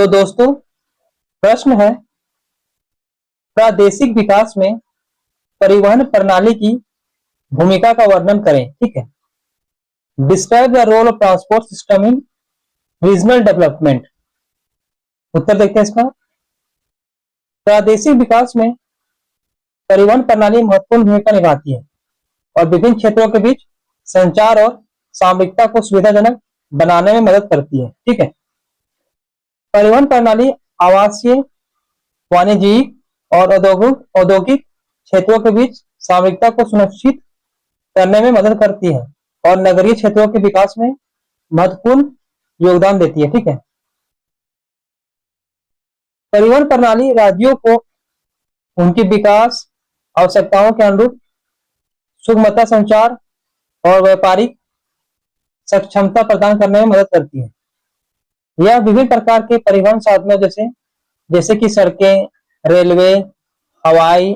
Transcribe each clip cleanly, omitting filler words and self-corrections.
तो दोस्तों, प्रश्न है, प्रादेशिक विकास में परिवहन प्रणाली की भूमिका का वर्णन करें। ठीक है। Describe the role of transport system in regional development. उत्तर देखते हैं इसका। प्रादेशिक विकास में परिवहन प्रणाली महत्वपूर्ण भूमिका निभाती है और विभिन्न क्षेत्रों के बीच संचार और सामरिकता को सुविधाजनक बनाने में मदद करती है। ठीक है। परिवहन प्रणाली आवासीय, वाणिज्यिक और औद्योगिक क्षेत्रों के बीच सामरिकता को सुनिश्चित करने में मदद करती है और नगरीय क्षेत्रों के विकास में महत्वपूर्ण योगदान देती है। ठीक है। परिवहन प्रणाली राज्यों को उनकी विकास आवश्यकताओं के अनुरूप सुगमता संचार और व्यापारिक सक्षमता प्रदान करने में मदद करती है। यह विभिन्न प्रकार के परिवहन साधनों जैसे कि सड़कें, रेलवे, हवाई,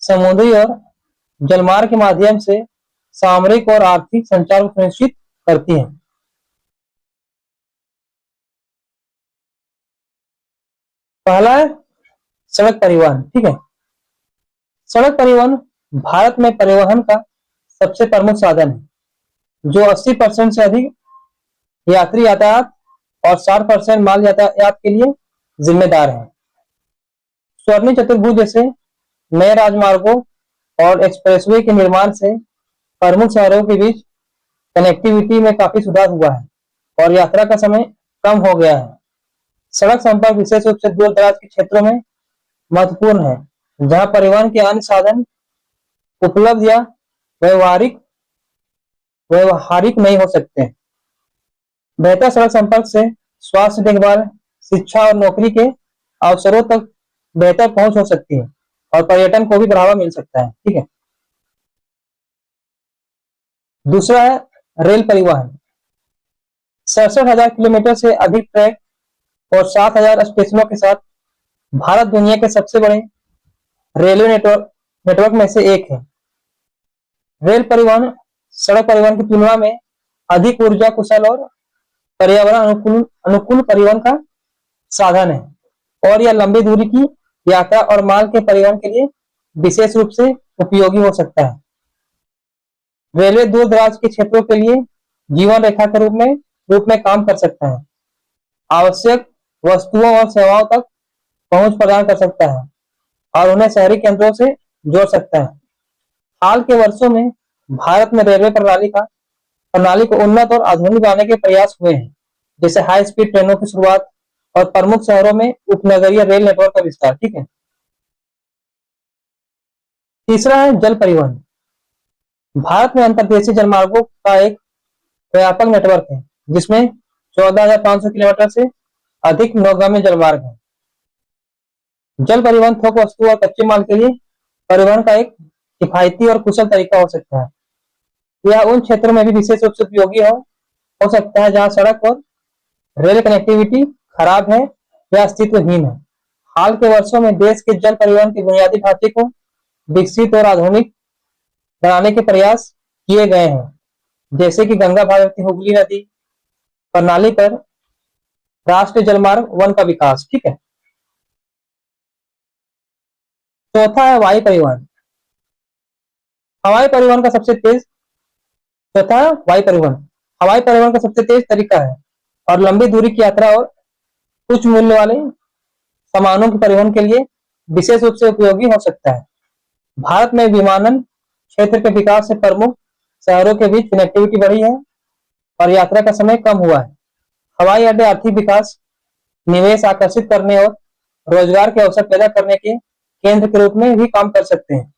समुद्री और जलमार्ग के माध्यम से सामरिक और आर्थिक संचार को सुनिश्चित करती है। पहला है सड़क परिवहन। ठीक है। सड़क परिवहन भारत में परिवहन का सबसे प्रमुख साधन है, जो 80% से अधिक यात्री यातायात और 60% माल यातायात के लिए जिम्मेदार है। स्वर्णिम चतुर्भुज जैसे नए राजमार्गों और एक्सप्रेसवे के निर्माण से प्रमुख शहरों के बीच कनेक्टिविटी में काफी सुधार हुआ है और यात्रा का समय कम हो गया है। सड़क संपर्क विशेष रूप से दूर दराज के क्षेत्रों में महत्वपूर्ण है, जहां परिवहन के अन्य साधन उपलब्ध या व्यवहारिक नहीं हो सकते। बेहतर सड़क संपर्क से स्वास्थ्य देखभाल, शिक्षा और नौकरी के अवसरों तक बेहतर पहुंच हो सकती है और पर्यटन को भी बढ़ावा मिल सकता है। ठीक है। दूसरा है रेल परिवहन। 67,000 किलोमीटर से अधिक ट्रैक और 7,000 स्टेशनों के साथ भारत दुनिया के सबसे बड़े रेलवे नेटवर्क में से एक है। रेल परिवहन सड़क परिवहन की तुलना में अधिक ऊर्जा कुशल और पर्यावरण अनुकूल परिवहन का साधन है और यह लंबी दूरी की यात्रा और माल के परिवहन के लिए विशेष रूप से उपयोगी हो सकता है। रेलवे दूर दराज के क्षेत्रों के लिए जीवन रेखा के रूप में काम कर सकता है, आवश्यक वस्तुओं और सेवाओं तक पहुंच प्रदान कर सकता है और उन्हें शहरी केंद्रों से जोड़ सकता है। हाल के वर्षों में भारत में रेलवे प्रणाली को उन्नत और आधुनिक बनाने के प्रयास हुए हैं, जैसे हाई स्पीड ट्रेनों की शुरुआत और प्रमुख शहरों में उपनगरीय रेल नेटवर्क का विस्तार। ठीक है। तीसरा है जल परिवहन। भारत में अंतर्देशीय जलमार्गों का एक व्यापक नेटवर्क है, जिसमें 14,500 किलोमीटर से अधिक नौगामी जलमार्ग है। जल परिवहन थोक वस्तु और कच्चे माल के लिए परिवहन का एक किफायती और कुशल तरीका हो सकता है। यह उन क्षेत्रों में भी विशेष रूप से उपयोगी हो सकता है जहां सड़क और रेल कनेक्टिविटी खराब है या अस्तित्वहीन है। हाल के वर्षों में देश के जल परिवहन के बुनियादी ढांचे को विकसित और आधुनिक बनाने के प्रयास किए गए हैं, जैसे कि गंगा भागीरथी हुगली नदी प्रणाली पर राष्ट्रीय जलमार्ग 1 का विकास। ठीक है। चौथा है वायु परिवहन। हवाई परिवहन का सबसे तेज चौथा है वायु परिवहन। हवाई परिवहन का सबसे तेज तरीका है और लंबी दूरी की यात्रा और उच्च मूल्य वाले सामानों के परिवहन के लिए विशेष रूप से उपयोगी हो सकता है। भारत में विमानन क्षेत्र के विकास से प्रमुख शहरों के बीच कनेक्टिविटी बढ़ी है और यात्रा का समय कम हुआ है। हवाई अड्डे आर्थिक विकास, निवेश आकर्षित करने और रोजगार के अवसर पैदा करने के केंद्र के रूप में भी काम कर सकते हैं।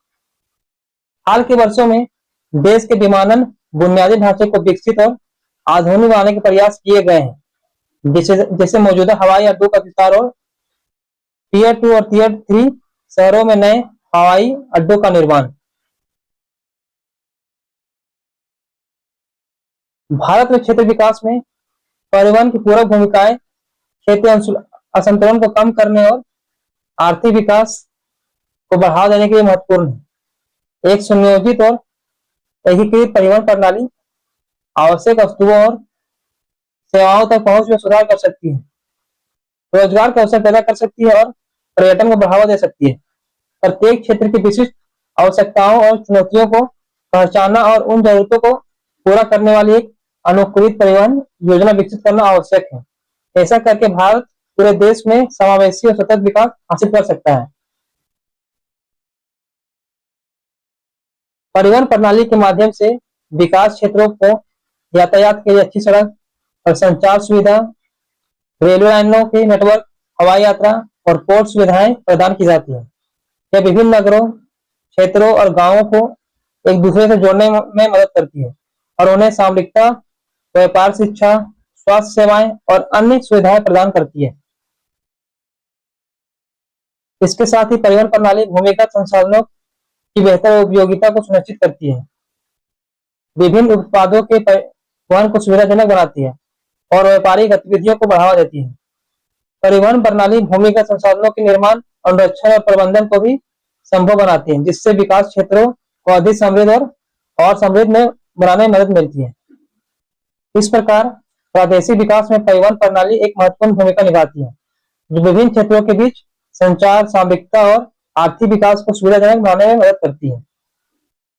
हाल के वर्षों में देश के विमानन बुनियादी ढांचे को विकसित और आधुनिक बनाने के प्रयास किए गए हैं, जैसे मौजूदा हवाई अड्डों का विस्तार और टीयर 2 और टीयर 3 शहरों में नए हवाई अड्डों का निर्माण। भारत में क्षेत्र विकास में परिवहन की पूरक भूमिकाएं क्षेत्रीय असंतुलन को कम करने और आर्थिक विकास को बढ़ावा देने के लिए महत्वपूर्ण है। एक सुनियोजित और एकीकृत परिवहन प्रणाली आवश्यक वस्तुओं और सेवाओं तक पहुंच में सुधार कर सकती है रोजगार के अवसर पैदा कर सकती है और पर्यटन को बढ़ावा दे सकती है। प्रत्येक क्षेत्र की विशिष्ट आवश्यकताओं और चुनौतियों को पहचानना और उन जरूरतों को पूरा करने वाली एक अनुकूलित परिवहन योजना विकसित करना आवश्यक है। ऐसा करके भारत पूरे देश में समावेशी और सतत विकास हासिल कर सकता है। परिवहन प्रणाली के माध्यम से विकास क्षेत्रों को यातायात के लिए अच्छी सड़क और संचार सुविधा, रेलवे लाइनों के नेटवर्क, हवाई यात्रा और पोर्ट सुविधाएं प्रदान की जाती है। यह विभिन्न नगरों, क्षेत्रों और गांवों को एक दूसरे से जोड़ने में मदद करती है और उन्हें सामरिकता, व्यापार, शिक्षा, स्वास्थ्य सेवाएं और अन्य सुविधाएं प्रदान करती है। इसके साथ ही परिवहन प्रणाली भूमिगत संसाधनों की बेहतर उपयोगिता को सुनिश्चित करती है, विभिन्न उत्पादों के परिवहन को सुविधाजनक बनाती है और व्यापारिक गतिविधियों को बढ़ावा देती है। परिवहन प्रणाली भूमिगत संसाधनों के निर्माण, अनुरक्षण और प्रबंधन को भी संभव बनाती है, जिससे विकास क्षेत्रों को अधिक समृद्ध और समृद्ध में बनाने में मदद मिलती है। इस प्रकार प्रादेशिक विकास में परिवहन प्रणाली एक महत्वपूर्ण भूमिका निभाती है, जो विभिन्न क्षेत्रों के बीच संचार, सामरिकता और आर्थिक विकास को सुविधाजनक बनाने में मदद करती है।